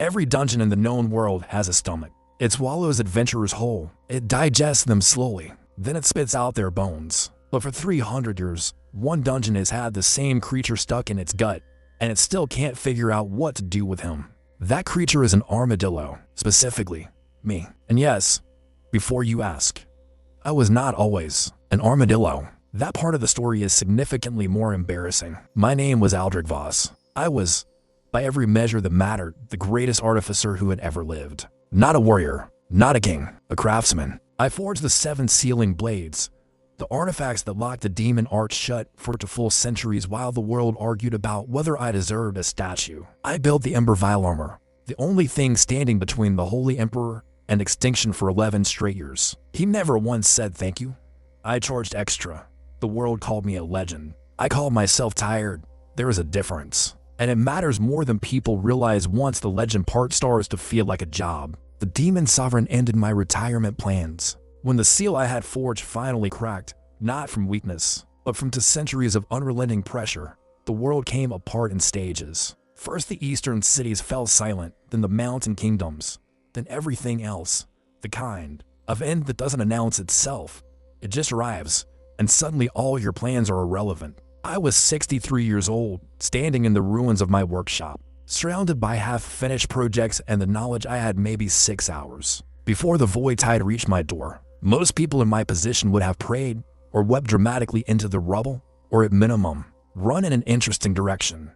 Every dungeon in the known world has a stomach. It swallows adventurers whole. It digests them slowly. Then it spits out their bones. But for 300 years, one dungeon has had the same creature stuck in its gut, and it still can't figure out what to do with him. That creature is an armadillo, specifically me. And yes, before you ask, I was not always an armadillo. That part of the story is significantly more embarrassing. My name was Aldric Voss. I was, by every measure that mattered, the greatest artificer who had ever lived. Not a warrior, not a king, a craftsman. I forged the 7 sealing blades, the artifacts that locked the demon arch shut for 2 full centuries while the world argued about whether I deserved a statue. I built the Ember Vial armor, the only thing standing between the Holy Emperor and extinction for 11 straight years. He never once said thank you. I charged extra. The world called me a legend. I called myself tired. There is a difference. And it matters more than people realize once the legend part starts to feel like a job. The Demon Sovereign ended my retirement plans. When the seal I had forged finally cracked, not from weakness, but from 2 centuries of unrelenting pressure, the world came apart in stages. First the eastern cities fell silent, then the mountain kingdoms, then everything else. The kind of end that doesn't announce itself. It just arrives, and suddenly all your plans are irrelevant. I was 63 years old, standing in the ruins of my workshop, surrounded by half-finished projects and the knowledge I had maybe 6 hours before the void tide reached my door. Most people in my position would have prayed or wept dramatically into the rubble, or at minimum, run in an interesting direction.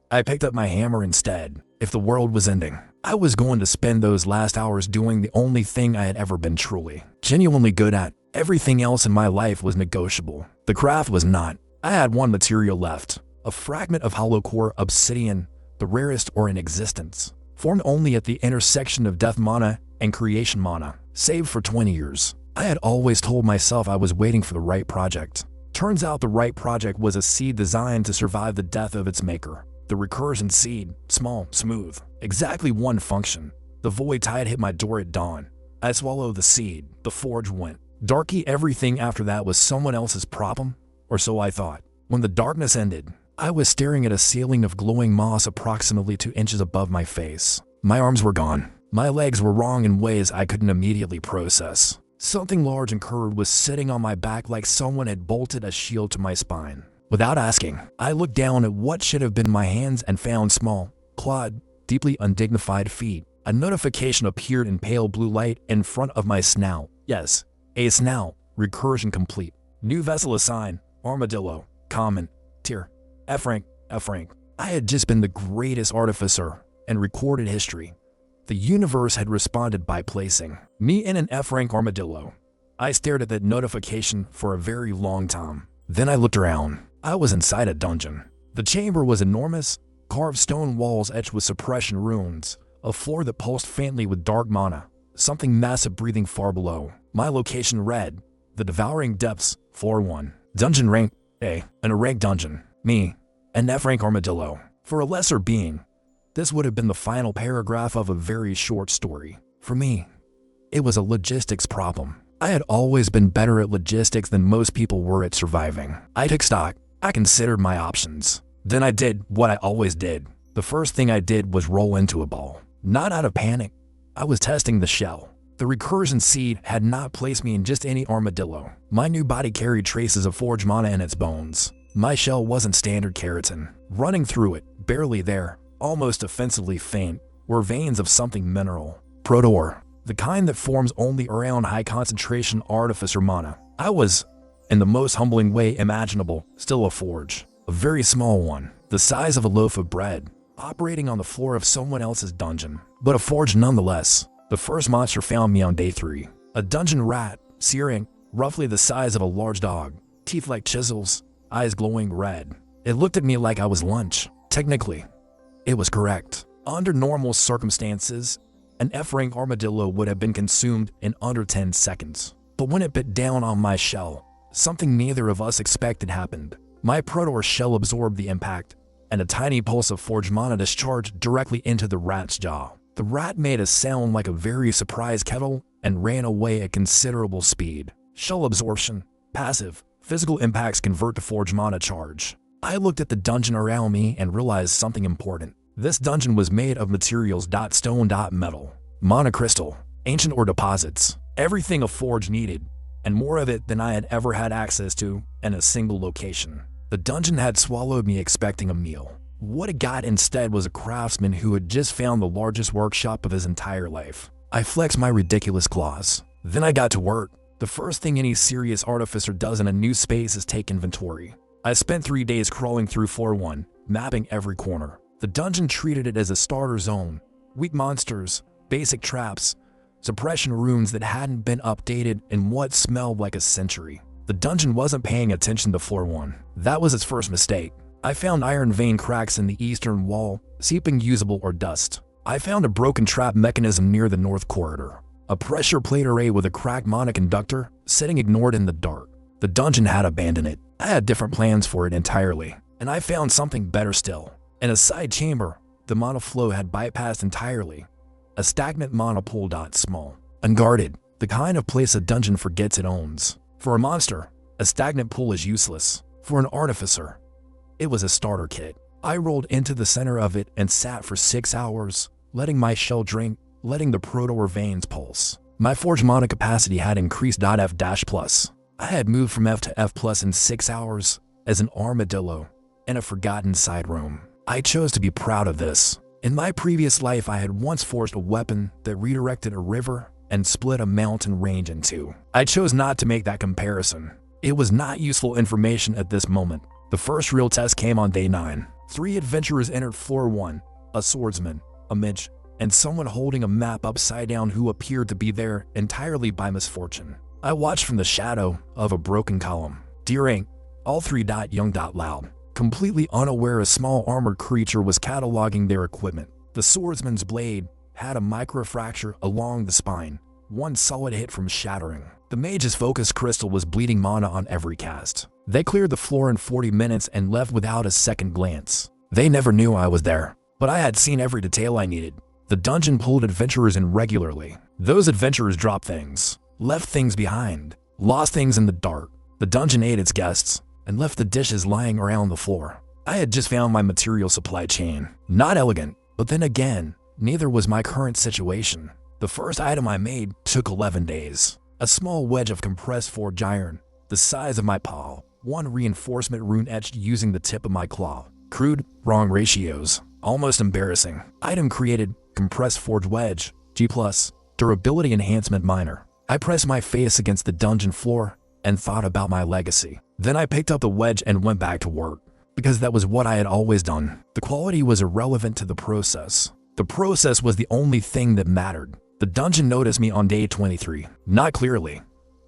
I picked up my hammer instead. If the world was ending, I was going to spend those last hours doing the only thing I had ever been truly, genuinely good at. Everything else in my life was negotiable. The craft was not. I had one material left, a fragment of hollow core obsidian, the rarest ore in existence, formed only at the intersection of death mana and creation mana, saved for 20 years. I had always told myself I was waiting for the right project. Turns out the right project was a seed designed to survive the death of its maker. The recursion seed, small, smooth, exactly one function. The void tide hit my door at dawn. I swallowed the seed, the forge went. Darky, everything after that was someone else's problem, or so I thought. When the darkness ended, I was staring at a ceiling of glowing moss approximately 2 inches above my face. My arms were gone. My legs were wrong in ways I couldn't immediately process. Something large and curved was sitting on my back like someone had bolted a shield to my spine. Without asking, I looked down at what should have been my hands and found small, clawed, deeply undignified feet. A notification appeared in pale blue light in front of my snout. Yes, a snout. Recursion complete. New vessel assigned. Armadillo. Common. Tier. F rank. F rank. I had just been the greatest artificer in recorded history. The universe had responded by placing me in an F rank armadillo. I stared at that notification for a very long time. Then I looked around. I was inside a dungeon. The chamber was enormous, carved stone walls etched with suppression runes, a floor that pulsed faintly with dark mana, something massive breathing far below. My location read, The Devouring Depths, Floor 1. Dungeon rank A, an rank dungeon. Me, an F rank armadillo. For a lesser being, this would have been the final paragraph of a very short story. For me, it was a logistics problem. I had always been better at logistics than most people were at surviving. I took stock. I considered my options. Then I did what I always did. The first thing I did was roll into a ball. Not out of panic. I was testing the shell. The recursion seed had not placed me in just any armadillo. My new body carried traces of forge mana in its bones. My shell wasn't standard keratin. Running through it, barely there, almost offensively faint, were veins of something mineral. Protor. The kind that forms only around high concentration artificer mana. I was, in the most humbling way imaginable, still a forge. A very small one, the size of a loaf of bread, operating on the floor of someone else's dungeon. But a forge nonetheless. The first monster found me on day 3. A dungeon rat, searing, roughly the size of a large dog, teeth like chisels, eyes glowing red. It looked at me like I was lunch. Technically, it was correct. Under normal circumstances, an F-rank armadillo would have been consumed in under 10 seconds. But when it bit down on my shell, something neither of us expected happened. My protor shell absorbed the impact, and a tiny pulse of forge mana discharged directly into the rat's jaw. The rat made a sound like a very surprised kettle and ran away at considerable speed. Shell absorption, passive, physical impacts convert to forge mana charge. I looked at the dungeon around me and realized something important. This dungeon was made of materials stone, metal, monocrystal, ancient ore deposits, everything a forge needed, and more of it than I had ever had access to in a single location. The dungeon had swallowed me expecting a meal. What it got instead was a craftsman who had just found the largest workshop of his entire life. I flexed my ridiculous claws. Then I got to work. The first thing any serious artificer does in a new space is take inventory. I spent 3 days crawling through floor 1, mapping every corner. The dungeon treated it as a starter zone. Weak monsters, basic traps, suppression runes that hadn't been updated in what smelled like a century. The dungeon wasn't paying attention to floor 1. That was its first mistake. I found iron vein cracks in the eastern wall, seeping usable or dust. I found a broken trap mechanism near the north corridor. A pressure plate array with a cracked monoconductor sitting ignored in the dark. The dungeon had abandoned it. I had different plans for it entirely, and I found something better still. In a side chamber, the monoflow had bypassed entirely. A stagnant monopool small, unguarded, the kind of place a dungeon forgets it owns. For a monster, a stagnant pool is useless. For an artificer, it was a starter kit. I rolled into the center of it and sat for 6 hours, letting my shell drink, letting the proto veins pulse. My forge mana capacity had increased F-plus. I had moved from F to F+ in 6 hours as an armadillo in a forgotten side room. I chose to be proud of this. In my previous life, I had once forged a weapon that redirected a river and split a mountain range in two. I chose not to make that comparison. It was not useful information at this moment. The first real test came on day 9. 3 adventurers entered floor 1, a swordsman, a mage, and someone holding a map upside down who appeared to be there entirely by misfortune. I watched from the shadow of a broken column. Dear Ink, all 3 young loud. Completely unaware a small armored creature was cataloging their equipment. The swordsman's blade had a microfracture along the spine, 1 solid hit from shattering. The mage's focus crystal was bleeding mana on every cast. They cleared the floor in 40 minutes and left without a second glance. They never knew I was there, but I had seen every detail I needed. The dungeon pulled adventurers in regularly. Those adventurers dropped things, left things behind, lost things in the dark. The dungeon ate its guests and left the dishes lying around the floor. I had just found my material supply chain. Not elegant, but then again, neither was my current situation. The first item I made took 11 days. A small wedge of compressed forged iron, the size of my paw, 1 reinforcement rune etched using the tip of my claw. Crude, wrong ratios, almost embarrassing. Item created, compressed forged wedge, G+, durability enhancement minor. I pressed my face against the dungeon floor and thought about my legacy. Then I picked up the wedge and went back to work, because that was what I had always done. The quality was irrelevant to the process. The process was the only thing that mattered. The dungeon noticed me on day 23. Not clearly.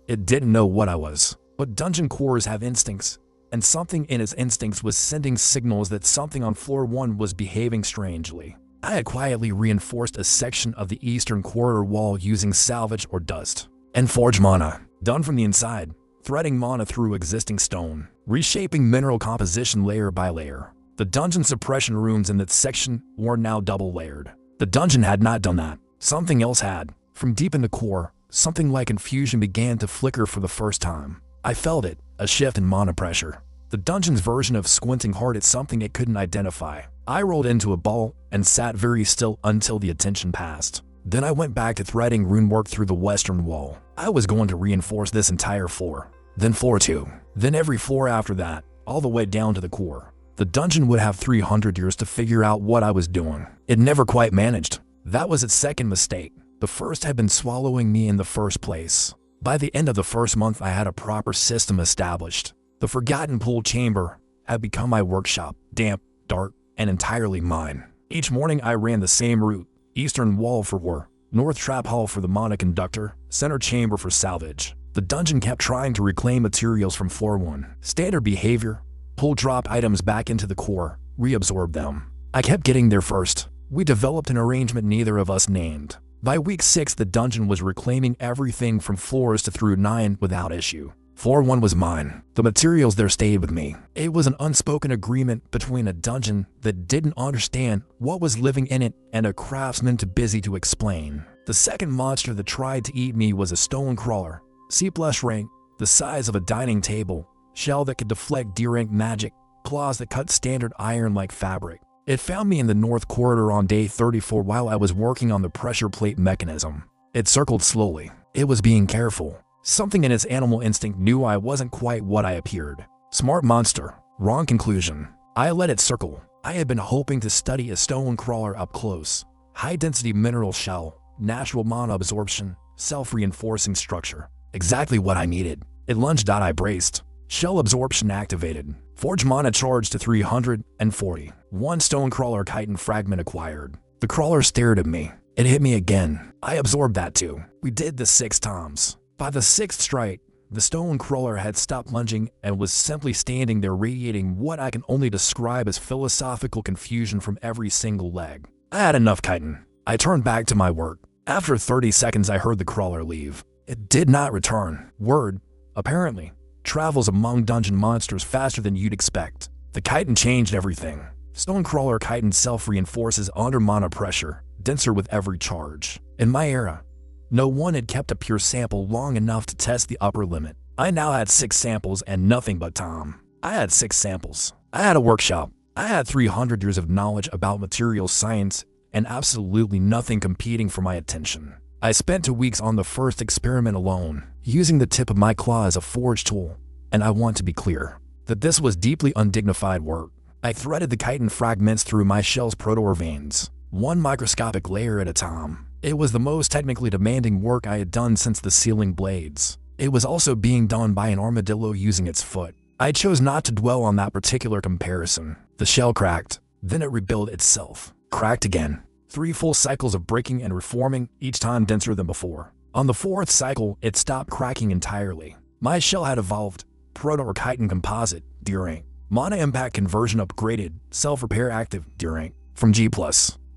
It didn't know what I was. But dungeon cores have instincts, and something in its instincts was sending signals that something on floor 1 was behaving strangely. I had quietly reinforced a section of the eastern corridor wall using salvage or dust. And forge mana, done from the inside, threading mana through existing stone, reshaping mineral composition layer by layer. The dungeon suppression runes in that section were now double layered. The dungeon had not done that. Something else had. From deep in the core, something like infusion began to flicker for the first time. I felt it, a shift in mana pressure. The dungeon's version of squinting hard at something it couldn't identify. I rolled into a ball and sat very still until the attention passed. Then I went back to threading rune work through the western wall. I was going to reinforce this entire floor. Then floor 2. Then every floor after that, all the way down to the core. The dungeon would have 300 years to figure out what I was doing. It never quite managed. That was its second mistake. The first had been swallowing me in the first place. By the end of the first month, I had a proper system established. The forgotten pool chamber had become my workshop, damp, dark, and entirely mine. Each morning I ran the same route: eastern wall for war, north trap hall for the monoconductor, center chamber for salvage. The dungeon kept trying to reclaim materials from floor 1. Standard behavior: pull drop items back into the core, reabsorb them. I kept getting there first. We developed an arrangement neither of us named. By week 6, the dungeon was reclaiming everything from floors to through 9 without issue. Floor 1 was mine. The materials there stayed with me. It was an unspoken agreement between a dungeon that didn't understand what was living in it and a craftsman too busy to explain. The second monster that tried to eat me was a stone crawler, C+ rank, the size of a dining table, shell that could deflect D rank magic, claws that cut standard iron like fabric. It found me in the North Corridor on day 34 while I was working on the pressure plate mechanism. It circled slowly. It was being careful. Something in its animal instinct knew I wasn't quite what I appeared. Smart monster. Wrong conclusion. I let it circle. I had been hoping to study a stone crawler up close. High-density mineral shell, natural mana absorption, self-reinforcing structure. Exactly what I needed. It lunged out. I braced. Shell absorption activated. Forge mana charged to 340. One stone crawler chitin fragment acquired. The crawler stared at me. It hit me again. I absorbed that too. We did this 6 times. By the 6th strike, the stone crawler had stopped lunging and was simply standing there radiating what I can only describe as philosophical confusion from every single leg. I had enough chitin. I turned back to my work. After 30 seconds, I heard the crawler leave. It did not return. Word, apparently, travels among dungeon monsters faster than you'd expect. The chitin changed everything. Stone crawler chitin self-reinforces under mana pressure, denser with every charge. In my era, no one had kept a pure sample long enough to test the upper limit. I now had 6 samples and nothing but time. I had 6 samples. I had a workshop. I had 300 years of knowledge about materials science and absolutely nothing competing for my attention. I spent 2 weeks on the first experiment alone, using the tip of my claw as a forge tool, and I want to be clear that this was deeply undignified work. I threaded the chitin fragments through my shell's protor veins, one microscopic layer at a time. It was the most technically demanding work I had done since the sealing blades. It was also being done by an armadillo using its foot. I chose not to dwell on that particular comparison. The shell cracked, then it rebuilt itself. Cracked again. 3 full cycles of breaking and reforming, each time denser than before. On the 4th cycle, it stopped cracking entirely. My shell had evolved. Proto-chitin composite, D rank. Mana impact conversion upgraded, self-repair active, D rank. From G+.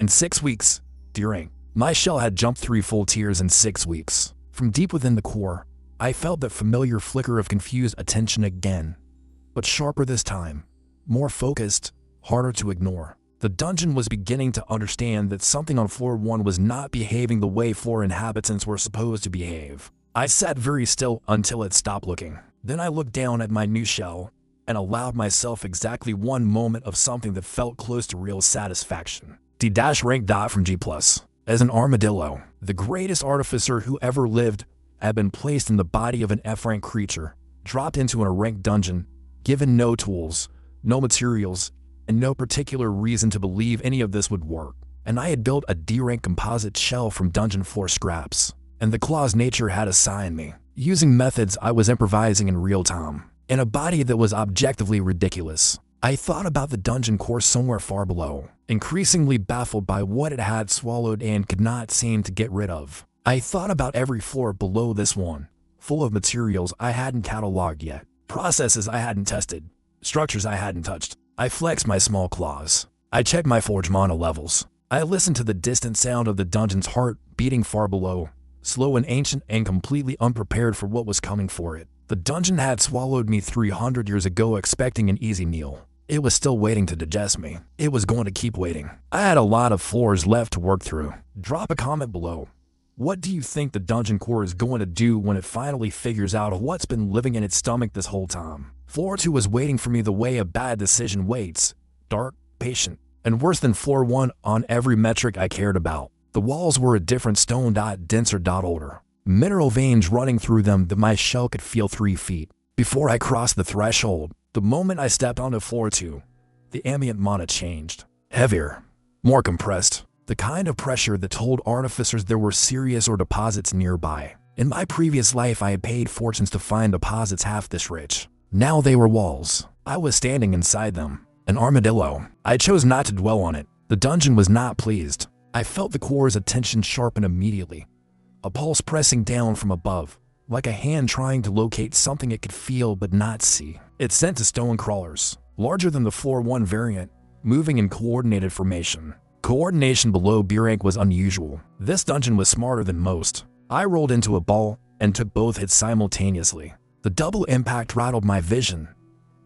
In 6 weeks, D rank. My shell had jumped 3 full tiers in 6 weeks. From deep within the core, I felt that familiar flicker of confused attention again. But sharper this time. More focused, harder to ignore. The dungeon was beginning to understand that something on floor 1 was not behaving the way floor inhabitants were supposed to behave. I sat very still until it stopped looking. Then I looked down at my new shell and allowed myself exactly one moment of something that felt close to real satisfaction. D-rank. From G+. As an armadillo, the greatest artificer who ever lived had been placed in the body of an F-rank creature, dropped into a ranked dungeon, given no tools, no materials, and no particular reason to believe any of this would work. And I had built a D-rank composite shell from dungeon floor scraps, and the claws nature had assigned me, using methods I was improvising in real time, in a body that was objectively ridiculous. I thought about the dungeon core somewhere far below, increasingly baffled by what it had swallowed and could not seem to get rid of. I thought about every floor below this one, full of materials I hadn't cataloged yet, processes I hadn't tested, structures I hadn't touched. I flexed my small claws. I checked my forge mana levels. I listened to the distant sound of the dungeon's heart beating far below, slow and ancient and completely unprepared for what was coming for it. The dungeon had swallowed me 300 years ago expecting an easy meal. It was still waiting to digest me. It was going to keep waiting. I had a lot of floors left to work through. Drop a comment below. What do you think the dungeon core is going to do when it finally figures out what's been living in its stomach this whole time? Floor 2 was waiting for me the way a bad decision waits. Dark, patient, and worse than floor 1 on every metric I cared about. The walls were a different stone, denser, older. Mineral veins running through them that my shell could feel 3 feet. Before I crossed the threshold, the moment I stepped onto floor 2, the ambient mana changed. Heavier, more compressed. The kind of pressure that told artificers there were serious ore deposits nearby. In my previous life, I had paid fortunes to find deposits half this rich. Now they were walls. I was standing inside them. An armadillo. I chose not to dwell on it. The dungeon was not pleased. I felt the core's attention sharpen immediately. A pulse pressing down from above, like a hand trying to locate something it could feel but not see. It sent to stone crawlers, larger than the floor 1 variant, moving in coordinated formation. Coordination below B rank was unusual. This dungeon was smarter than most. I rolled into a ball and took both hits simultaneously. The double impact rattled my vision,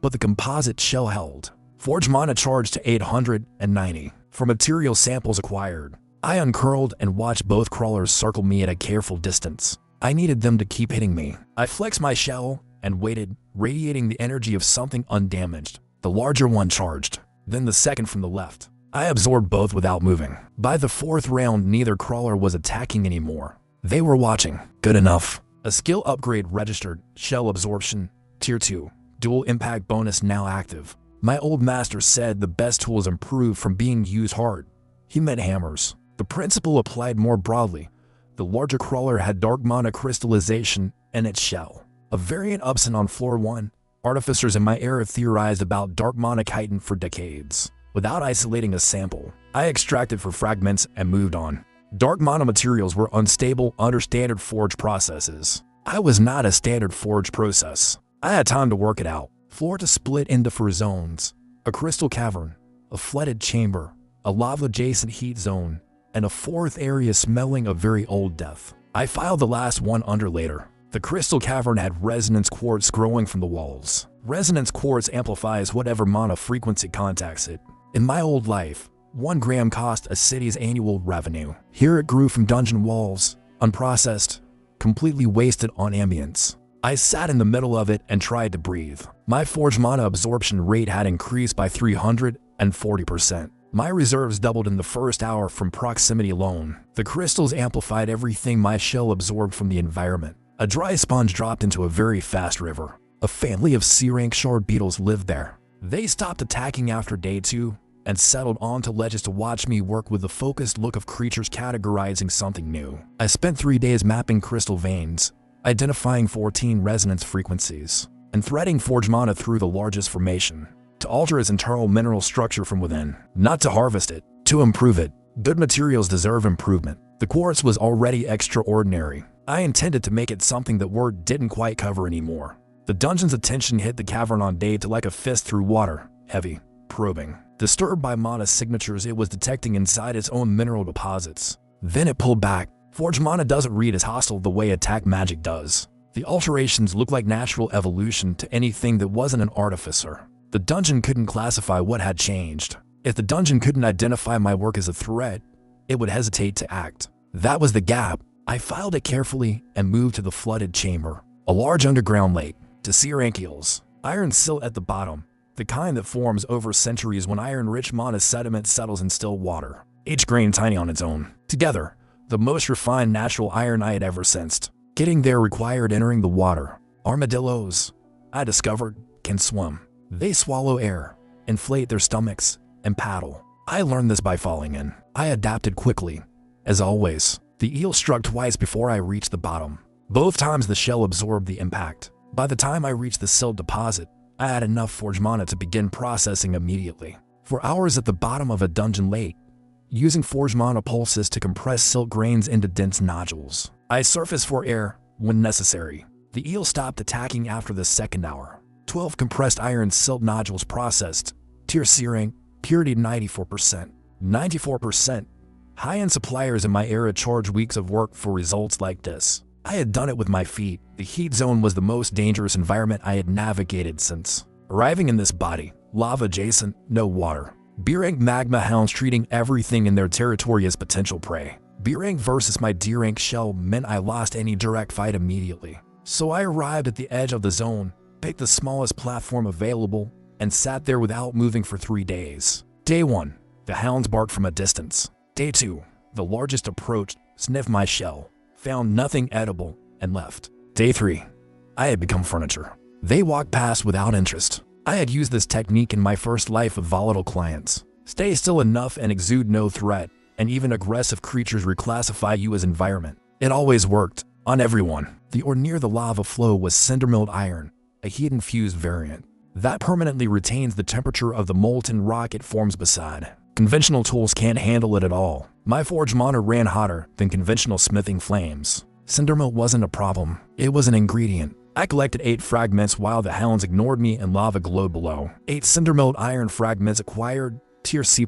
but the composite shell held. Forge mana charged to 890 for material samples acquired. I uncurled and watched both crawlers circle me at a careful distance. I needed them to keep hitting me. I flexed my shell and waited, radiating the energy of something undamaged. The larger one charged, then the second from the left. I absorbed both without moving. By the fourth round, neither crawler was attacking anymore. They were watching. Good enough. A skill upgrade registered. Shell absorption, tier 2. Dual impact bonus now active. My old master said the best tools improve from being used hard. He meant hammers. The principle applied more broadly. The larger crawler had dark mana crystallization in its shell. A variant absent on floor 1. Artificers in my era theorized about dark mana chitin for decades. Without isolating a sample, I extracted for fragments and moved on. Dark mana materials were unstable under standard forge processes. I was not a standard forge process. I had time to work it out. Floor to split into 4 zones. A crystal cavern, a flooded chamber, a lava-adjacent heat zone, and a 4th area smelling of very old death. I filed the last one under later. The crystal cavern had resonance quartz growing from the walls. Resonance quartz amplifies whatever mana frequency contacts it. In my old life, 1 gram cost a city's annual revenue. Here it grew from dungeon walls, unprocessed, completely wasted on ambience. I sat in the middle of it and tried to breathe. My forge mana absorption rate had increased by 340%. My reserves doubled in the first hour from proximity alone. The crystals amplified everything my shell absorbed from the environment. A dry sponge dropped into a very fast river. A family of C-rank shard beetles lived there. They stopped attacking after day 2 and settled onto ledges to watch me work with the focused look of creatures categorizing something new. I spent 3 days mapping crystal veins, identifying 14 resonance frequencies, and threading forge mana through the largest formation to alter its internal mineral structure from within, not to harvest it, to improve it. Good materials deserve improvement. The quartz was already extraordinary. I intended to make it something that word didn't quite cover anymore. The dungeon's attention hit the cavern on day 2 like a fist through water, heavy, probing. Disturbed by mana signatures it was detecting inside its own mineral deposits. Then it pulled back. Forge mana doesn't read as hostile the way attack magic does. The alterations looked like natural evolution to anything that wasn't an artificer. The dungeon couldn't classify what had changed. If the dungeon couldn't identify my work as a threat, it would hesitate to act. That was the gap. I filed it carefully and moved to the flooded chamber, a large underground lake, to C-rank eels. Iron silt at the bottom, the kind that forms over centuries when iron-rich mana sediment settles in still water, each grain tiny on its own. Together, the most refined natural iron I had ever sensed. Getting there required entering the water. Armadillos, I discovered, can swim. They swallow air, inflate their stomachs, and paddle. I learned this by falling in. I adapted quickly. As always, the eel struck twice before I reached the bottom. Both times the shell absorbed the impact. By the time I reached the silt deposit, I had enough forge mana to begin processing immediately. For hours at the bottom of a dungeon lake, using forge mana pulses to compress silt grains into dense nodules. I surfaced for air when necessary. The eel stopped attacking after the 2nd hour. 12 compressed iron silt nodules processed. Tier C rank, purity 94%. 94%. High-end suppliers in my era charge weeks of work for results like this. I had done it with my feet. The heat zone was the most dangerous environment I had navigated since arriving in this body. Lava adjacent, no water. B-rank magma hounds treating everything in their territory as potential prey. B-rank versus my D-rank shell meant I lost any direct fight immediately. So I arrived at the edge of the zone, picked the smallest platform available, and sat there without moving for 3 days. Day 1, the hounds barked from a distance. Day 2, the largest approached, sniffed my shell, found nothing edible, and left. Day 3, I had become furniture. They walked past without interest. I had used this technique in my first life with volatile clients. Stay still enough and exude no threat, and even aggressive creatures reclassify you as environment. It always worked, on everyone. The or near the lava flow was cinder-milled iron, a heat-infused variant that permanently retains the temperature of the molten rock it forms beside. Conventional tools can't handle it at all. My forge mana ran hotter than conventional smithing flames. Cindermill wasn't a problem, it was an ingredient. I collected 8 fragments while the hounds ignored me and lava glowed below. 8 cinder-milled iron fragments acquired, tier C+,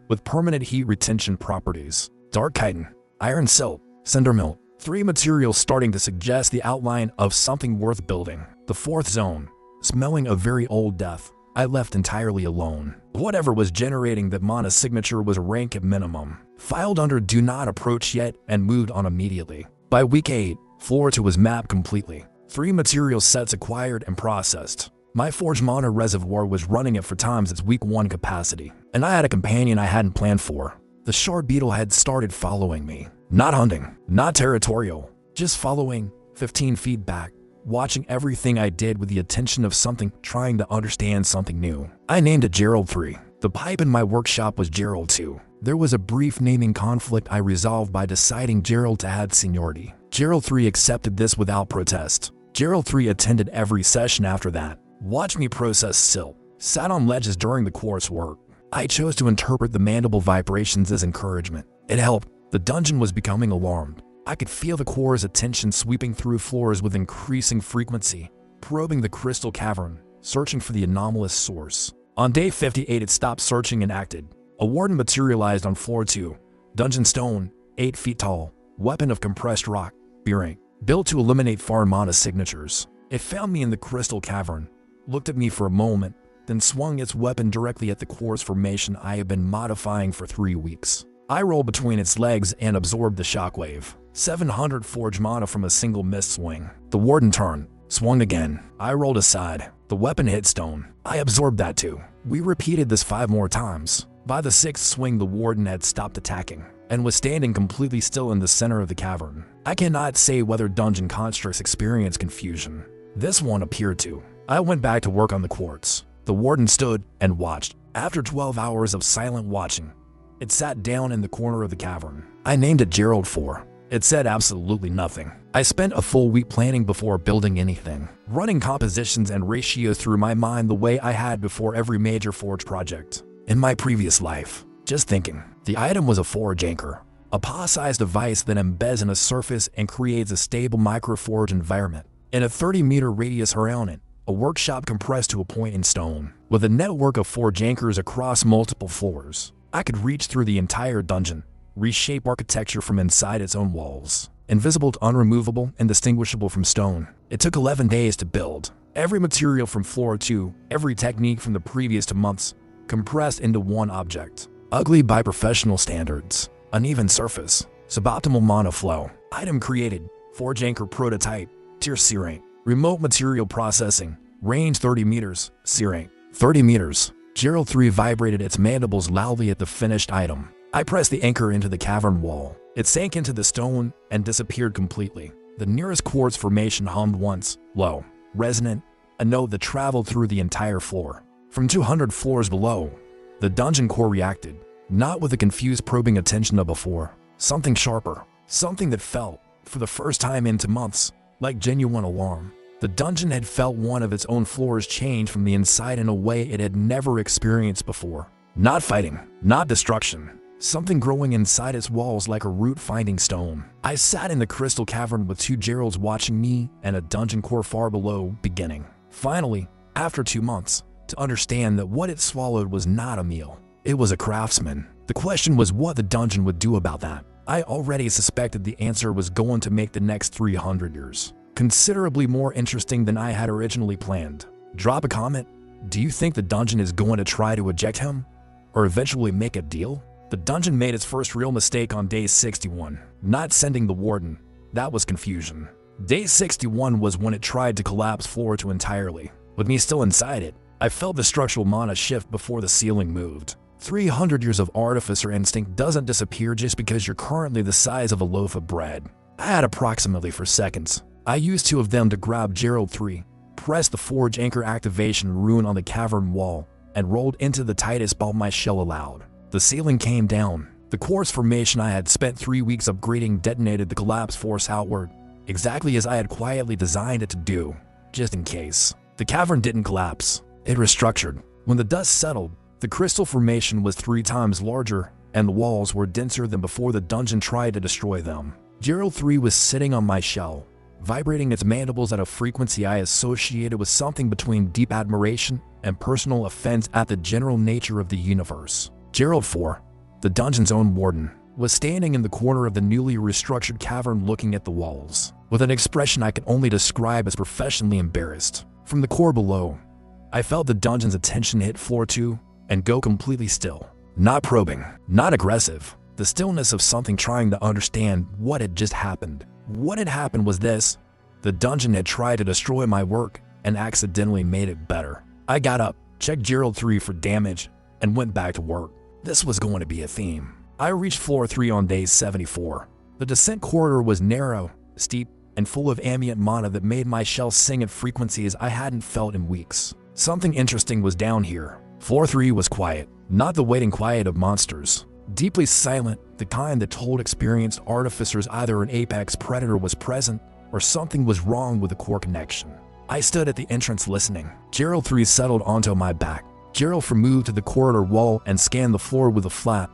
with permanent heat retention properties. Dark chitin, iron silt, cindermill. 3 materials starting to suggest the outline of something worth building. The 4th zone, smelling of very old death. I left entirely alone. Whatever was generating that mana signature was a rank at minimum. Filed under do not approach yet and moved on immediately. By week 8, floor 2 was mapped completely. 3 material sets acquired and processed. My forge mana reservoir was running at 4 times its week 1 capacity, and I had a companion I hadn't planned for. The shard beetle had started following me. Not hunting, not territorial, just following 15 feet back, watching everything I did with the attention of something trying to understand something new. I named it Gerald 3. The pipe in my workshop was Gerald 2. There was a brief naming conflict I resolved by deciding Gerald to add seniority. Gerald 3 accepted this without protest. Gerald 3 attended every session after that. Watched me process silt, sat on ledges during the coursework. I chose to interpret the mandible vibrations as encouragement. It helped. The dungeon was becoming alarmed. I could feel the core's attention sweeping through floors with increasing frequency, probing the crystal cavern, searching for the anomalous source. On day 58, it stopped searching and acted. A warden materialized on floor 2. Dungeon stone, 8 feet tall, weapon of compressed rock, B-rank, built to eliminate foreign mana signatures. It found me in the crystal cavern, looked at me for a moment, then swung its weapon directly at the core's formation I had been modifying for 3 weeks. I rolled between its legs and absorbed the shockwave. 700 forge mana from a single mist swing. The warden turned, swung again. I rolled aside. The weapon hit stone. I absorbed that too. We repeated this 5 more times. By the 6th swing, the warden had stopped attacking and was standing completely still in the center of the cavern. I cannot say whether dungeon constructs experience confusion. This one appeared to. I went back to work on the quartz. The warden stood and watched. After 12 hours of silent watching, it sat down in the corner of the cavern. I named it Gerald 4. It said absolutely nothing. I spent a full week planning before building anything, running compositions and ratios through my mind the way I had before every major forge project. In my previous life, just thinking. The item was a forge anchor, a paw-sized device that embeds in a surface and creates a stable microforge environment. In a 30-meter radius around it, a workshop compressed to a point in stone, with a network of forge anchors across multiple floors. I could reach through the entire dungeon, reshape architecture from inside its own walls. Invisible to unremovable, indistinguishable from stone. It took 11 days to build. Every material from floor 2, every technique from the previous 2 months, compressed into one object. Ugly by professional standards. Uneven surface. Suboptimal mana flow. Item created. Forge anchor prototype. Tier C rank. Remote material processing. Range 30 meters. C rank. 30 meters. Gerald 3 vibrated its mandibles loudly at the finished item. I pressed the anchor into the cavern wall. It sank into the stone and disappeared completely. The nearest quartz formation hummed once, low, resonant, a note that traveled through the entire floor. From 200 floors below, the dungeon core reacted, not with the confused probing attention of before. Something sharper, something that felt, for the first time in 2 months, like genuine alarm. The dungeon had felt one of its own floors change from the inside in a way it had never experienced before. Not fighting, not destruction. Something growing inside its walls like a root finding stone. I sat in the crystal cavern with 2 Geralds watching me and a dungeon core far below beginning. Finally, after 2 months, to understand that what it swallowed was not a meal. It was a craftsman. The question was what the dungeon would do about that. I already suspected the answer was going to make the next 300 years considerably more interesting than I had originally planned. Drop a comment. Do you think the dungeon is going to try to eject him? Or eventually make a deal? The dungeon made its first real mistake on day 61, not sending the warden. That was confusion. Day 61 was when it tried to collapse floor 2 entirely. With me still inside it, I felt the structural mana shift before the ceiling moved. 300 years of artificer instinct doesn't disappear just because you're currently the size of a loaf of bread. I had approximately 4 seconds. I used 2 of them to grab Gerald 3, pressed the forge anchor activation rune on the cavern wall, and rolled into the tightest ball my shell allowed. The ceiling came down. The quartz formation I had spent 3 weeks upgrading detonated the collapse force outward, exactly as I had quietly designed it to do, just in case. The cavern didn't collapse. It restructured. When the dust settled, the crystal formation was 3 times larger, and the walls were denser than before the dungeon tried to destroy them. Gerald 3 was sitting on my shell, vibrating its mandibles at a frequency I associated with something between deep admiration and personal offense at the general nature of the universe. Gerald 4, the dungeon's own warden, was standing in the corner of the newly restructured cavern looking at the walls, with an expression I could only describe as professionally embarrassed. From the core below, I felt the dungeon's attention hit floor 2 and go completely still. Not probing, not aggressive. The stillness of something trying to understand what had just happened. What had happened was this. The dungeon had tried to destroy my work and accidentally made it better. I got up, checked Gerald 3 for damage, and went back to work. This was going to be a theme. I reached floor 3 on day 74. The descent corridor was narrow, steep, and full of ambient mana that made my shell sing at frequencies I hadn't felt in weeks. Something interesting was down here. Floor 3 was quiet, not the waiting quiet of monsters. Deeply silent, the kind that told experienced artificers either an apex predator was present or something was wrong with the core connection. I stood at the entrance listening. Gerald 3 settled onto my back. Gerald moved to the corridor wall and scanned the floor with a flat,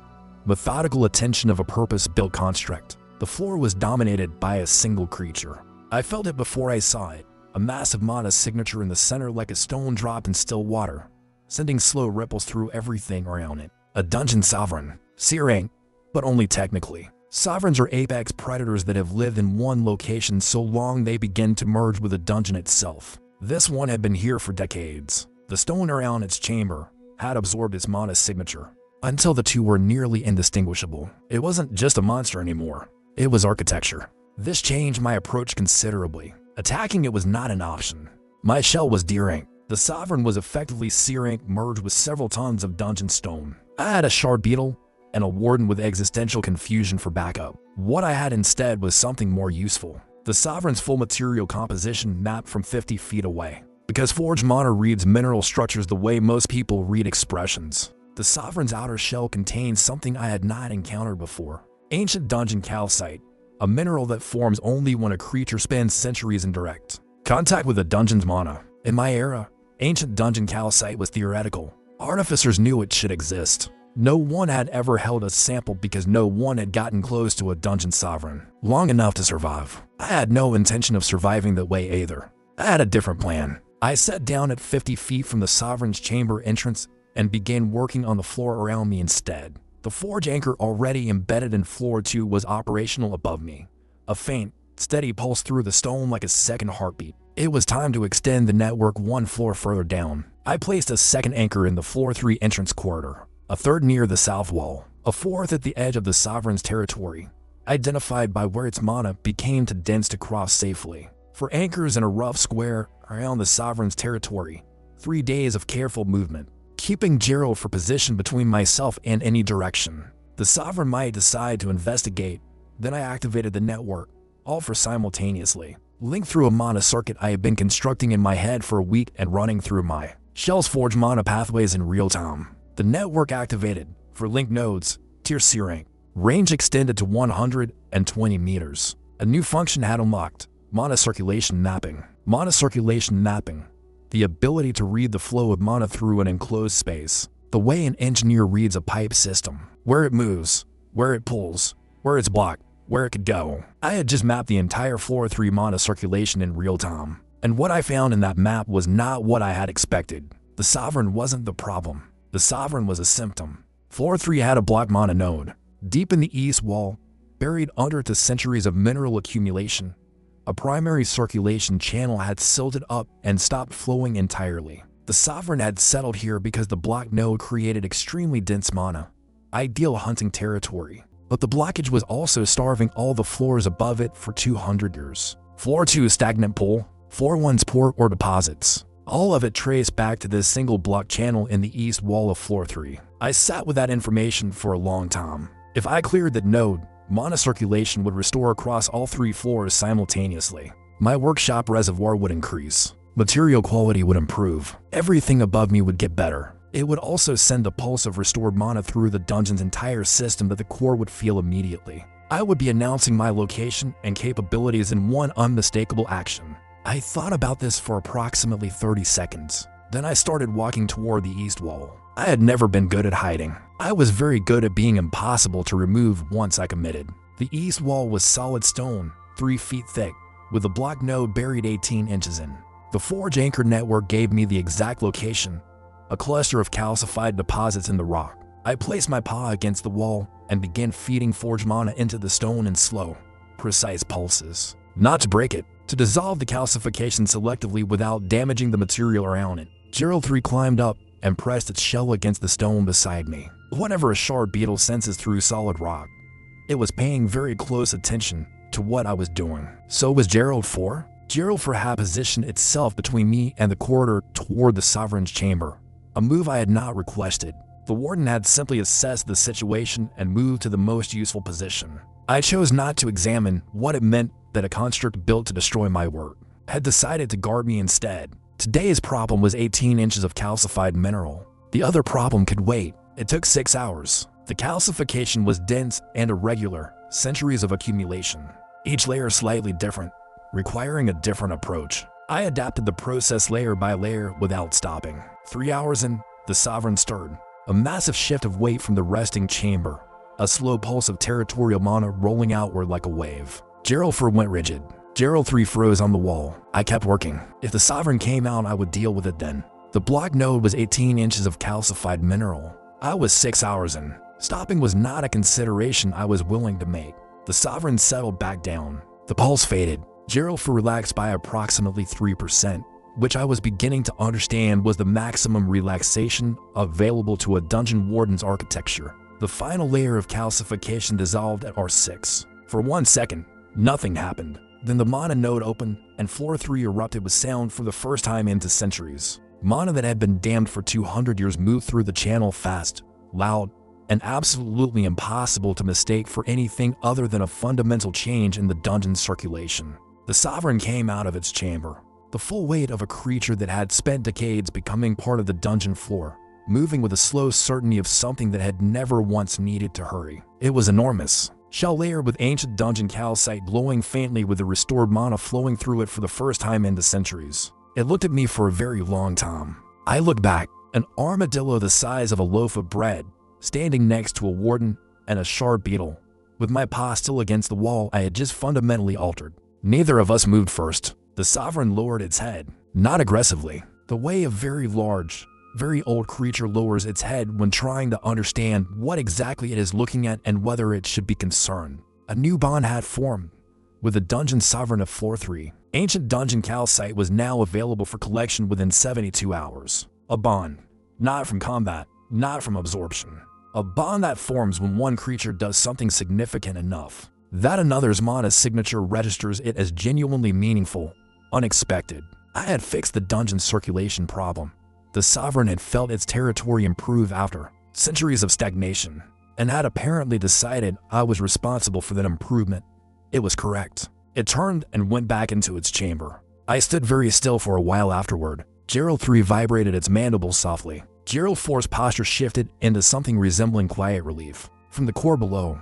methodical attention of a purpose-built construct. The floor was dominated by a single creature. I felt it before I saw it, a massive mana signature in the center like a stone drop in still water, sending slow ripples through everything around it. A dungeon sovereign. C rank, but only technically. Sovereigns are apex predators that have lived in one location so long they begin to merge with the dungeon itself. This one had been here for decades. The stone around its chamber had absorbed its mana signature, until the two were nearly indistinguishable. It wasn't just a monster anymore. It was architecture. This changed my approach considerably. Attacking it was not an option. My shell was D rank. The Sovereign was effectively C rank merged with several tons of dungeon stone. I had a shard beetle and a warden with existential confusion for backup. What I had instead was something more useful. The Sovereign's full material composition mapped from 50 feet away. Because Forge Mana reads mineral structures the way most people read expressions, the Sovereign's outer shell contains something I had not encountered before. Ancient dungeon calcite, a mineral that forms only when a creature spends centuries in direct contact with a dungeon's mana. In my era, ancient dungeon calcite was theoretical. Artificers knew it should exist. No one had ever held a sample because no one had gotten close to a dungeon sovereign long enough to survive. I had no intention of surviving that way either. I had a different plan. I sat down at 50 feet from the Sovereign's chamber entrance and began working on the floor around me instead. The forge anchor already embedded in floor 2 was operational above me. A faint, steady pulse through the stone like a second heartbeat. It was time to extend the network one floor further down. I placed a second anchor in the floor 3 entrance corridor, a third near the south wall, a fourth at the edge of the Sovereign's territory, identified by where its mana became too dense to cross safely. For anchors in a rough square around the Sovereign's territory, 3 days of careful movement, keeping Gerald for position between myself and any direction. The Sovereign might decide to investigate, then I activated the network, all for simultaneously. Linked through a mana circuit I had been constructing in my head for a week and running through my shell's forge mana pathways in real time. The network activated, for linked nodes, tier C rank. Range extended to 120 meters. A new function had unlocked, mana circulation mapping. Mana circulation mapping. The ability to read the flow of mana through an enclosed space. The way an engineer reads a pipe system. Where it moves, where it pulls, where it's blocked, where it could go. I had just mapped the entire floor 3 mana circulation in real time. And what I found in that map was not what I had expected. The Sovereign wasn't the problem. The Sovereign was a symptom. Floor 3 had a block mana node. Deep in the east wall, buried under the centuries of mineral accumulation, a primary circulation channel had silted up and stopped flowing entirely. The Sovereign had settled here because the block node created extremely dense mana, ideal hunting territory. But the blockage was also starving all the floors above it for 200 years. Floor 2 stagnant pool, floor 1's port or deposits. All of it traced back to this single block channel in the east wall of floor 3. I sat with that information for a long time. If I cleared that node, mana circulation would restore across all 3 floors simultaneously. My workshop reservoir would increase. Material quality would improve. Everything above me would get better. It would also send a pulse of restored mana through the dungeon's entire system that the core would feel immediately. I would be announcing my location and capabilities in one unmistakable action. I thought about this for approximately 30 seconds. Then I started walking toward the east wall. I had never been good at hiding. I was very good at being impossible to remove once I committed. The east wall was solid stone, 3 feet thick, with a block node buried 18 inches in. The forge anchor network gave me the exact location, a cluster of calcified deposits in the rock. I placed my paw against the wall and began feeding forge mana into the stone in slow, precise pulses. Not to break it, to dissolve the calcification selectively without damaging the material around it. Gerald 3 climbed up and pressed its shell against the stone beside me. Whatever a shard beetle senses through solid rock, it was paying very close attention to what I was doing. So was Gerald 4? Gerald had positioned itself between me and the corridor toward the Sovereign's chamber, a move I had not requested. The warden had simply assessed the situation and moved to the most useful position. I chose not to examine what it meant that a construct built to destroy my work had decided to guard me instead. Today's problem was 18 inches of calcified mineral. The other problem could wait. It took 6 hours. The calcification was dense and irregular, centuries of accumulation, each layer slightly different, requiring a different approach. I adapted the process layer by layer without stopping. 3 hours in, the Sovereign stirred. A massive shift of weight from the resting chamber, a slow pulse of territorial mana rolling outward like a wave. Gerald went rigid. Gerald 3 froze on the wall. I kept working. If the Sovereign came out, I would deal with it then. The block node was 18 inches of calcified mineral. I was 6 hours in. Stopping was not a consideration I was willing to make. The Sovereign settled back down. The pulse faded. Gerald relaxed by approximately 3%, which I was beginning to understand was the maximum relaxation available to a dungeon warden's architecture. The final layer of calcification dissolved at R6. For 1 second, nothing happened. Then the mana node opened, and floor 3 erupted with sound for the first time into centuries. Mana that had been damned for 200 years moved through the channel fast, loud, and absolutely impossible to mistake for anything other than a fundamental change in the dungeon's circulation. The Sovereign came out of its chamber, the full weight of a creature that had spent decades becoming part of the dungeon floor, moving with a slow certainty of something that had never once needed to hurry. It was enormous. Shell layered with ancient dungeon calcite glowing faintly with the restored mana flowing through it for the first time in the centuries. It looked at me for a very long time. I looked back, an armadillo the size of a loaf of bread, standing next to a warden and a shard beetle. With my paw still against the wall, I had just fundamentally altered. Neither of us moved first. The Sovereign lowered its head, not aggressively, the way a very large, very old creature lowers its head when trying to understand what exactly it is looking at and whether it should be concerned. A new bond had formed with the dungeon Sovereign of floor 3. Ancient dungeon calcite was now available for collection within 72 hours. A bond, not from combat, not from absorption. A bond that forms when one creature does something significant enough that another's mana signature registers it as genuinely meaningful, unexpected. I had fixed the dungeon circulation problem. The Sovereign had felt its territory improve after centuries of stagnation, and had apparently decided I was responsible for that improvement. It was correct. It turned and went back into its chamber. I stood very still for a while afterward. Gerald 3 vibrated its mandibles softly. Gerald 4's posture shifted into something resembling quiet relief. From the core below,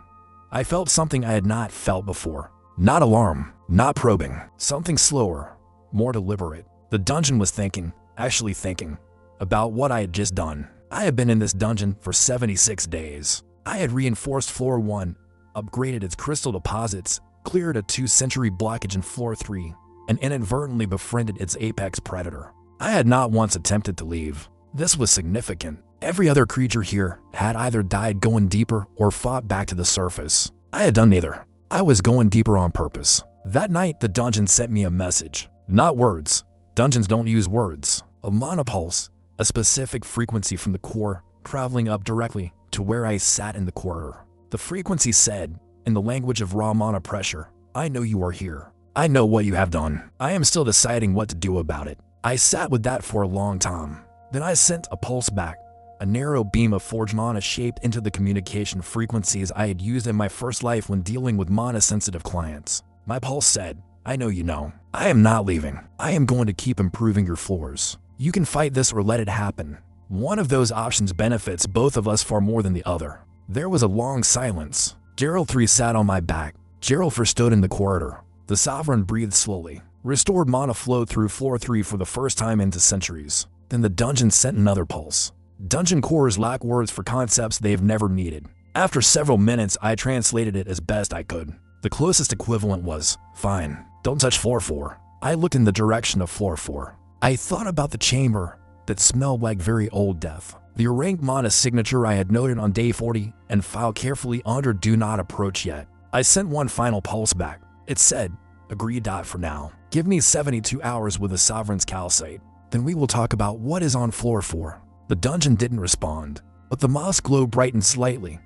I felt something I had not felt before. Not alarm, not probing, something slower, more deliberate. The dungeon was thinking, actually thinking, about what I had just done. I had been in this dungeon for 76 days. I had reinforced floor 1, upgraded its crystal deposits, cleared a 2-century blockage in floor 3, and inadvertently befriended its apex predator. I had not once attempted to leave. This was significant. Every other creature here had either died going deeper or fought back to the surface. I had done neither. I was going deeper on purpose. That night, the dungeon sent me a message. Not words. Dungeons don't use words. A mana pulse, a specific frequency from the core, traveling up directly to where I sat in the corridor. The frequency said, in the language of raw mana pressure, I know you are here. I know what you have done. I am still deciding what to do about it. I sat with that for a long time. Then I sent a pulse back, a narrow beam of forged mana shaped into the communication frequencies I had used in my first life when dealing with mana-sensitive clients. My pulse said, I know you know. I am not leaving. I am going to keep improving your floors. You can fight this or let it happen. One of those options benefits both of us far more than the other. There was a long silence. Gerald 3 sat on my back. Gerald 4 stood in the corridor. The Sovereign breathed slowly. Restored mana flowed through floor 3 for the first time into centuries. Then the dungeon sent another pulse. Dungeon cores lack words for concepts they have never needed. After several minutes, I translated it as best I could. The closest equivalent was, fine, don't touch floor 4. I looked in the direction of floor 4. I thought about the chamber that smelled like very old death. The rank mana signature I had noted on day 40 and filed carefully under do not approach yet. I sent one final pulse back. It said, agreed. For now. Give me 72 hours with the Sovereign's calcite. Then we will talk about what is on floor 4. The dungeon didn't respond, but the moss glow brightened slightly,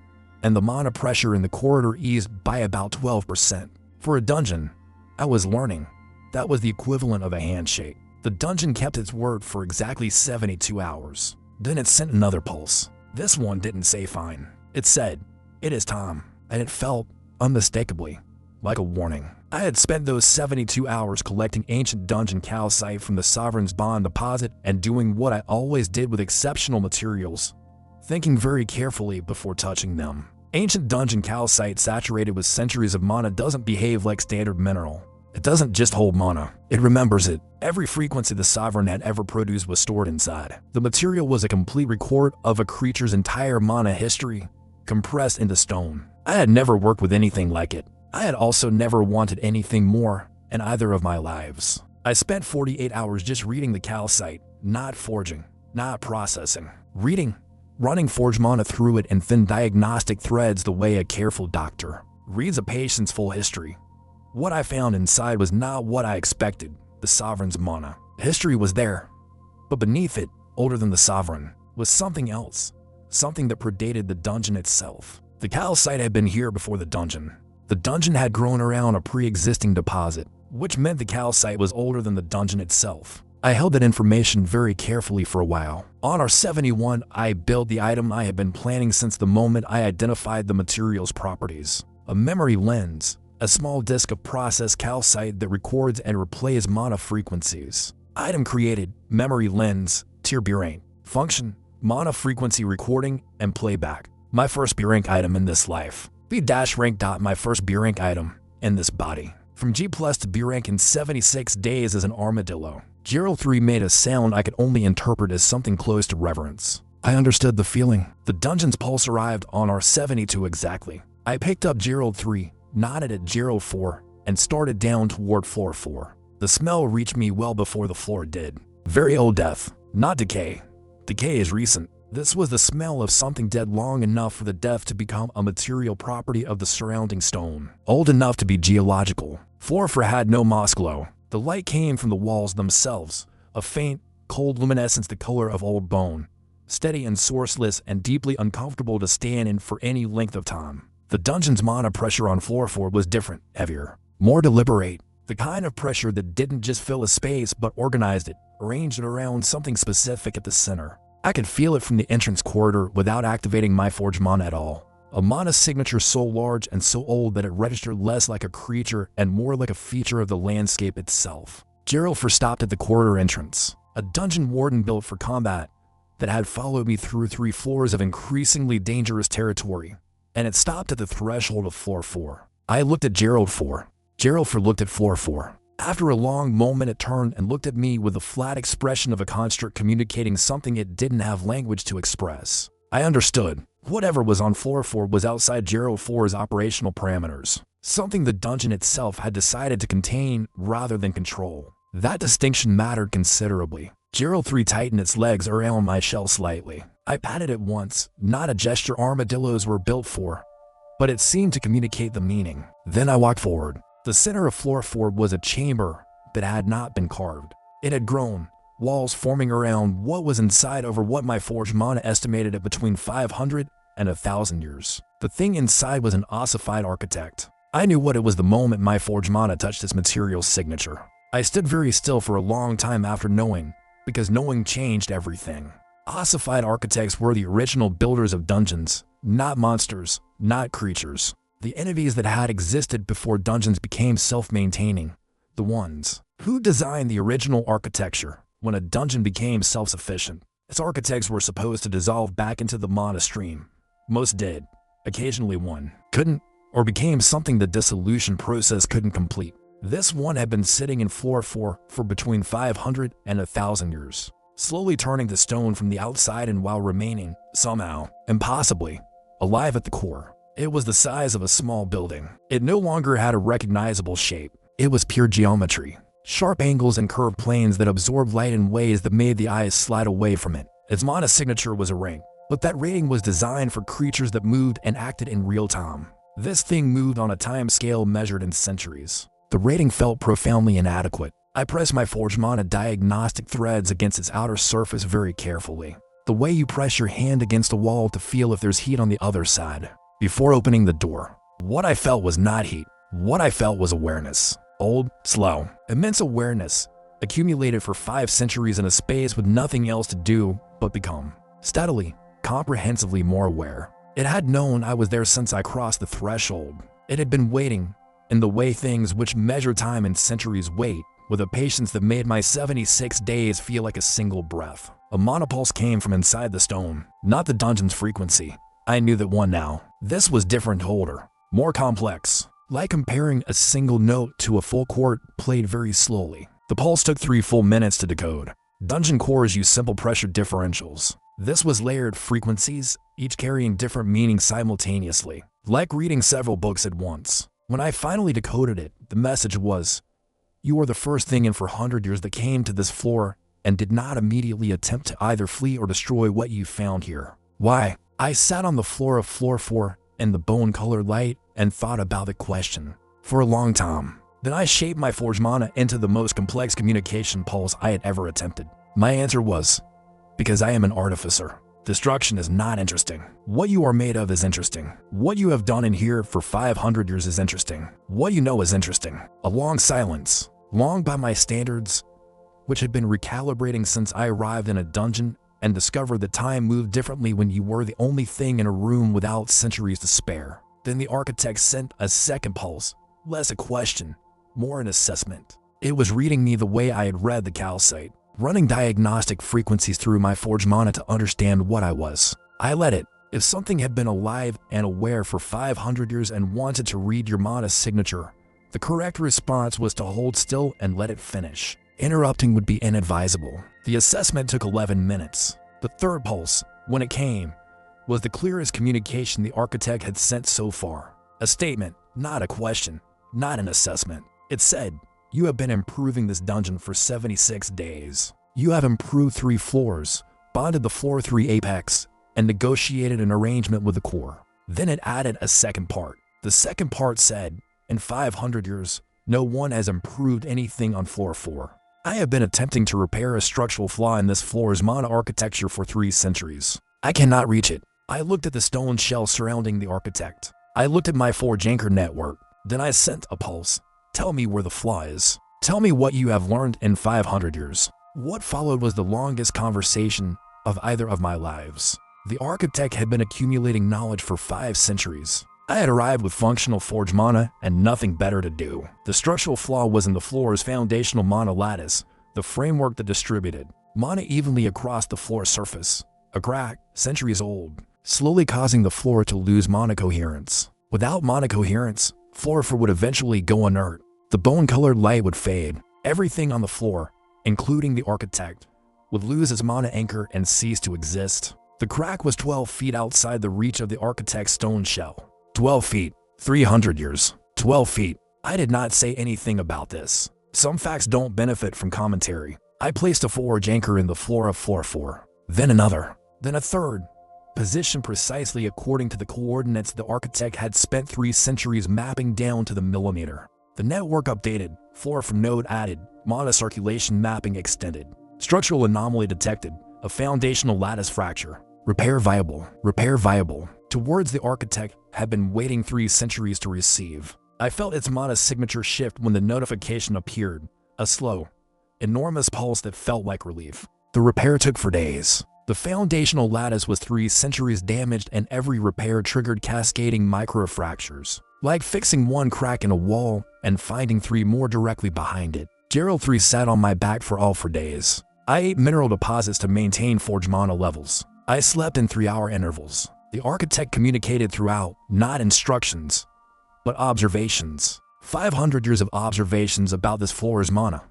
and the mana pressure in the corridor eased by about 12%. For a dungeon, I was learning. That was the equivalent of a handshake. The dungeon kept its word for exactly 72 hours. Then it sent another pulse. This one didn't say fine. It said, "It is time," and it felt, unmistakably, like a warning. I had spent those 72 hours collecting ancient dungeon calcite from the Sovereign's Bond deposit and doing what I always did with exceptional materials, thinking very carefully before touching them. Ancient dungeon calcite saturated with centuries of mana doesn't behave like standard mineral. It doesn't just hold mana, it remembers it. Every frequency the Sovereign had ever produced was stored inside. The material was a complete record of a creature's entire mana history, compressed into stone. I had never worked with anything like it. I had also never wanted anything more in either of my lives. I spent 48 hours just reading the calcite, not forging, not processing. Reading, running forge mana through it in thin diagnostic threads the way a careful doctor reads a patient's full history. What I found inside was not what I expected, the Sovereign's mana. History was there, but beneath it, older than the Sovereign, was something else, something that predated the dungeon itself. The calcite had been here before the dungeon. The dungeon had grown around a pre-existing deposit, which meant the calcite was older than the dungeon itself. I held that information very carefully for a while. On R71, I built the item I had been planning since the moment I identified the material's properties. A memory lens, a small disk of processed calcite that records and replays mana frequencies. Item created, memory lens, tier B rank. Function, mana frequency recording and playback. My first B rank item in this life. B-rank. My first B rank item in this body. From G+ to B rank in 76 days as an armadillo. Gerald 3 made a sound I could only interpret as something close to reverence. I understood the feeling. The dungeon's pulse arrived on R72 exactly. I picked up Gerald 3, nodded at Gerald 4, and started down toward floor 4. The smell reached me well before the floor did. Very old death, not decay. Decay is recent. This was the smell of something dead long enough for the death to become a material property of the surrounding stone. Old enough to be geological. Floor 4 had no moss glow. The light came from the walls themselves, a faint, cold luminescence the color of old bone, steady and sourceless and deeply uncomfortable to stand in for any length of time. The dungeon's mana pressure on floor 4 was different, heavier, more deliberate, the kind of pressure that didn't just fill a space but organized it, arranged it around something specific at the center. I could feel it from the entrance corridor without activating my forge mana at all. A mana signature so large and so old that it registered less like a creature and more like a feature of the landscape itself. Gerald first stopped at the corridor entrance, a dungeon warden built for combat that had followed me through 3 floors of increasingly dangerous territory, and it stopped at the threshold of floor 4. I looked at Gerald 4. Gerald 4 looked at floor 4. After a long moment it turned and looked at me with the flat expression of a construct communicating something it didn't have language to express. I understood. Whatever was on floor 4 was outside Gerald 4's operational parameters. Something the dungeon itself had decided to contain rather than control. That distinction mattered considerably. Gerald 3 tightened its legs around my shell slightly. I patted it once, not a gesture armadillos were built for, but it seemed to communicate the meaning. Then I walked forward. The center of floor 4 was a chamber that had not been carved. It had grown, walls forming around what was inside over what my forge mana estimated at between 500 and 1,000 years. The thing inside was an ossified architect. I knew what it was the moment my forge mana touched its material's signature. I stood very still for a long time after knowing, because knowing changed everything. Ossified architects were the original builders of dungeons, not monsters, not creatures. The entities that had existed before dungeons became self-maintaining. The ones who designed the original architecture when a dungeon became self-sufficient. Its architects were supposed to dissolve back into the mana stream. Most did. Occasionally one couldn't, or became something the dissolution process couldn't complete. This one had been sitting in floor 4 for between 500 and 1,000 years, slowly turning to stone from the outside and while remaining, somehow, impossibly, alive at the core. It was the size of a small building. It no longer had a recognizable shape. It was pure geometry. Sharp angles and curved planes that absorbed light in ways that made the eyes slide away from it. Its mana signature was a ring, but that rating was designed for creatures that moved and acted in real time. This thing moved on a time scale measured in centuries. The rating felt profoundly inadequate. I pressed my forge mana diagnostic threads against its outer surface very carefully, the way you press your hand against a wall to feel if there's heat on the other side. Before opening the door, what I felt was not heat. What I felt was awareness. Old, slow, immense awareness, accumulated for 5 centuries in a space with nothing else to do but become steadily, comprehensively more aware. It had known I was there since I crossed the threshold. It had been waiting, in the way things which measure time in centuries wait, with a patience that made my 76 days feel like a single breath. A monopulse came from inside the stone, not the dungeon's frequency. I knew that one now. This was different, older, more complex. Like comparing a single note to a full chord played very slowly. The pulse took 3 full minutes to decode. Dungeon cores use simple pressure differentials. This was layered frequencies, each carrying different meanings simultaneously, like reading several books at once. When I finally decoded it, the message was, "You are the first thing in 400 years that came to this floor and did not immediately attempt to either flee or destroy what you found here." Why? I sat on the floor of floor 4 in the bone-colored light and thought about the question for a long time. Then I shaped my forge mana into the most complex communication pulse I had ever attempted. My answer was, because I am an artificer. Destruction is not interesting. What you are made of is interesting. What you have done in here for 500 years is interesting. What you know is interesting. A long silence, long by my standards, which had been recalibrating since I arrived in a dungeon and discovered that time moved differently when you were the only thing in a room without centuries to spare. Then the architect sent a second pulse, less a question, more an assessment. It was reading me the way I had read the calcite, running diagnostic frequencies through my forge mana to understand what I was. I let it. If something had been alive and aware for 500 years and wanted to read your mana signature, the correct response was to hold still and let it finish. Interrupting would be inadvisable. The assessment took 11 minutes. The third pulse, when it came, was the clearest communication the architect had sent so far. A statement, not a question, not an assessment. It said, "You have been improving this dungeon for 76 days. You have improved 3 floors, bonded the floor 3 apex, and negotiated an arrangement with the core." Then it added a second part. The second part said, "In 500 years, no one has improved anything on floor 4. I have been attempting to repair a structural flaw in this floor's mana architecture for 3 centuries. I cannot reach it." I looked at the stone shell surrounding the architect. I looked at my forge anchor network. Then I sent a pulse. "Tell me where the flaw is. Tell me what you have learned in 500 years. What followed was the longest conversation of either of my lives. The architect had been accumulating knowledge for 5 centuries. I had arrived with functional forge mana and nothing better to do. The structural flaw was in the floor's foundational mana lattice, the framework that distributed mana evenly across the floor surface. A crack, centuries old, slowly causing the floor to lose mana coherence. Without mana coherence, floor 4 would eventually go inert. The bone-colored light would fade. Everything on the floor, including the architect, would lose its mana anchor and cease to exist. The crack was 12 feet outside the reach of the architect's stone shell. 12 feet, 300 years, 12 feet. I did not say anything about this. Some facts don't benefit from commentary. I placed a forge anchor in the floor of floor 4, then another, then a third, positioned precisely according to the coordinates the architect had spent 3 centuries mapping down to the millimeter. The network updated, floor from node added, mana circulation mapping extended, structural anomaly detected, a foundational lattice fracture, repair viable, repair viable. Towards the architect had been waiting 3 centuries to receive. I felt its mana signature shift when the notification appeared, a slow, enormous pulse that felt like relief. The repair took for days. The foundational lattice was 3 centuries damaged and every repair triggered cascading microfractures, like fixing one crack in a wall and finding 3 more directly behind it. Gerald 3 sat on my back for days. I ate mineral deposits to maintain forge mana levels. I slept in 3-hour intervals. The architect communicated throughout, not instructions, but observations. 500 years of observations about this floor's mana,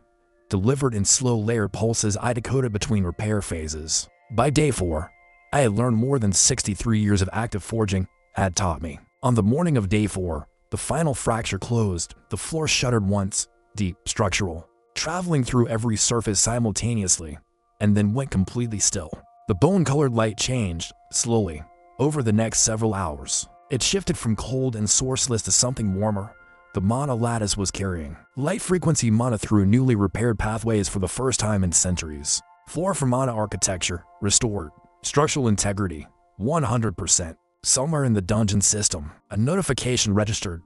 delivered in slow layered pulses I decoded between repair phases. By day 4, I had learned more than 63 years of active forging had taught me. On the morning of day 4, the final fracture closed, the floor shuddered once, deep, structural, traveling through every surface simultaneously, and then went completely still. The bone-colored light changed, slowly, over the next several hours. It shifted from cold and sourceless to something warmer. The mana lattice was carrying light frequency mana through newly repaired pathways for the first time in centuries. Floor for mana architecture, restored. Structural integrity, 100%. Somewhere in the dungeon system, a notification registered.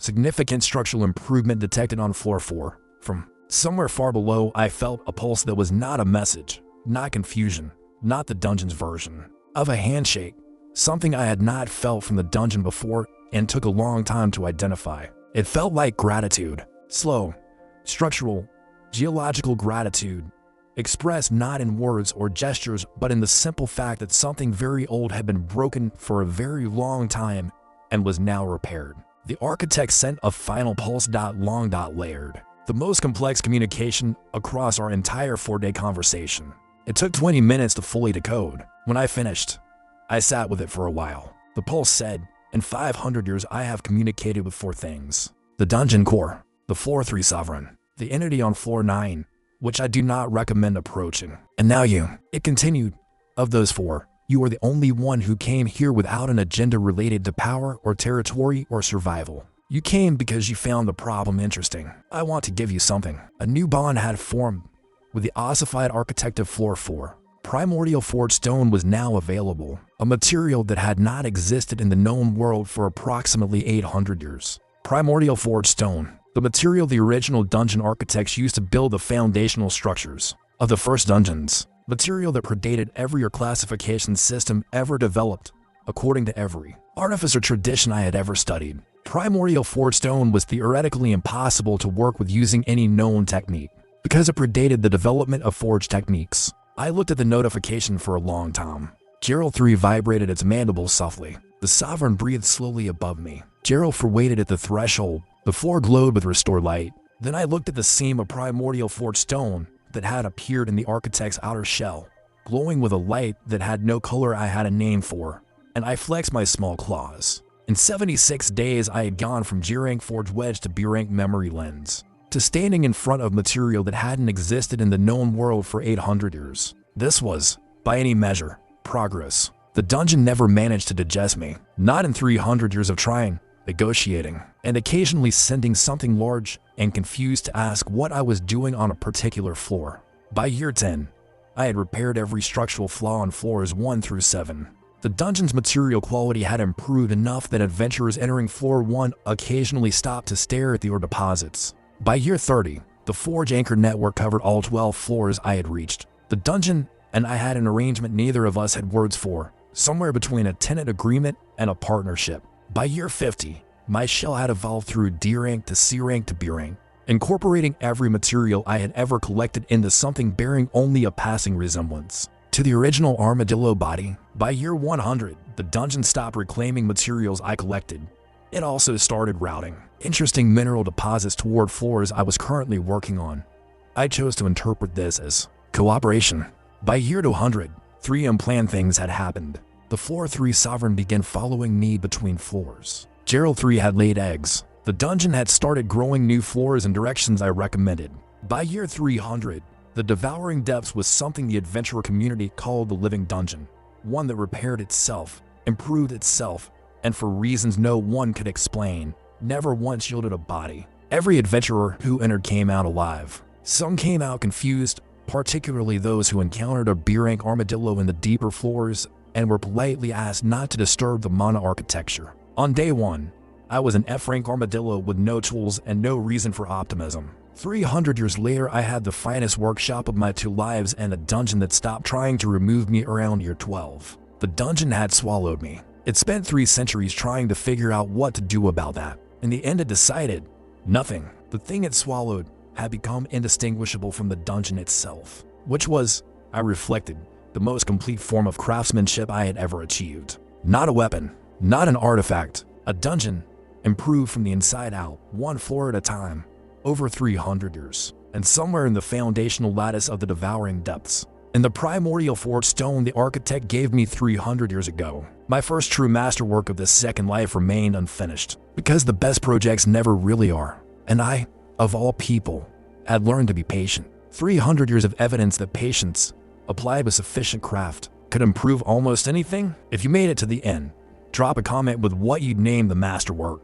Significant structural improvement detected on floor 4. From somewhere far below, I felt a pulse that was not a message, not confusion, not the dungeon's version of a handshake, something I had not felt from the dungeon before and took a long time to identify. It felt like gratitude, slow, structural, geological gratitude, expressed not in words or gestures but in the simple fact that something very old had been broken for a very long time and was now repaired. The architect sent a final pulse long layered, the most complex communication across our entire 4-day conversation. It took 20 minutes to fully decode. When I finished, I sat with it for a while. The pulse said, in 500 years I have communicated with 4 things. The dungeon core, the floor 3 sovereign, the entity on floor 9, which I do not recommend approaching. And now you, it continued, of those 4, you are the only one who came here without an agenda related to power or territory or survival. You came because you found the problem interesting. I want to give you something. A new bond had formed with the ossified architect of floor 4. Primordial forged stone was now available, a material that had not existed in the known world for approximately 800 years. Primordial forged stone, the material the original dungeon architects used to build the foundational structures of the first dungeons. Material that predated every classification system ever developed, according to every artificer tradition I had ever studied. Primordial forged stone was theoretically impossible to work with using any known technique, because it predated the development of forged techniques. I looked at the notification for a long time. Gerald 3 vibrated its mandibles softly. The sovereign breathed slowly above me. Gerald waited at the threshold. The floor glowed with restored light. Then I looked at the seam of primordial forged stone that had appeared in the architect's outer shell, glowing with a light that had no color I had a name for, and I flexed my small claws. In 76 days I had gone from G-rank forged wedge to B-rank memory lens, to standing in front of material that hadn't existed in the known world for 800 years. This was, by any measure, progress. The dungeon never managed to digest me, not in 300 years of trying, negotiating, and occasionally sending something large and confused to ask what I was doing on a particular floor. By year 10, I had repaired every structural flaw on floors 1 through 7. The dungeon's material quality had improved enough that adventurers entering floor 1 occasionally stopped to stare at the ore deposits. By year 30, the Forge Anchor network covered all 12 floors I had reached. The dungeon and I had an arrangement neither of us had words for, somewhere between a tenant agreement and a partnership. By year 50, my shell had evolved through D rank to C rank to B rank, incorporating every material I had ever collected into something bearing only a passing resemblance to the original Armadillo body. By year 100, the dungeon stopped reclaiming materials I collected. It also started routing interesting mineral deposits toward floors I was currently working on. I chose to interpret this as cooperation. By year 200, 3 unplanned things had happened. The floor 3 sovereign began following me between floors. Gerald 3 had laid eggs. The dungeon had started growing new floors in directions I recommended. By year 300, the devouring depths was something the adventurer community called the living dungeon, one that repaired itself, improved itself, and for reasons no one could explain, never once yielded a body. Every adventurer who entered came out alive. Some came out confused, particularly those who encountered a B-rank armadillo in the deeper floors and were politely asked not to disturb the mana architecture. On day 1, I was an F-rank armadillo with no tools and no reason for optimism. 300 years later, I had the finest workshop of my 2 lives and a dungeon that stopped trying to remove me around year 12. The dungeon had swallowed me. It spent 3 centuries trying to figure out what to do about that. In the end, it decided nothing. The thing it swallowed had become indistinguishable from the dungeon itself, which was, I reflected, the most complete form of craftsmanship I had ever achieved. Not a weapon, not an artifact, a dungeon, improved from the inside out, 1 floor at a time, over 300 years, and somewhere in the foundational lattice of the devouring depths. In the primordial forged stone the architect gave me 300 years ago, my first true masterwork of this second life remained unfinished, because the best projects never really are, and I, of all people, had learned to be patient. 300 years of evidence that patience, applied with sufficient craft, could improve almost anything. If you made it to the end, drop a comment with what you'd name the masterwork.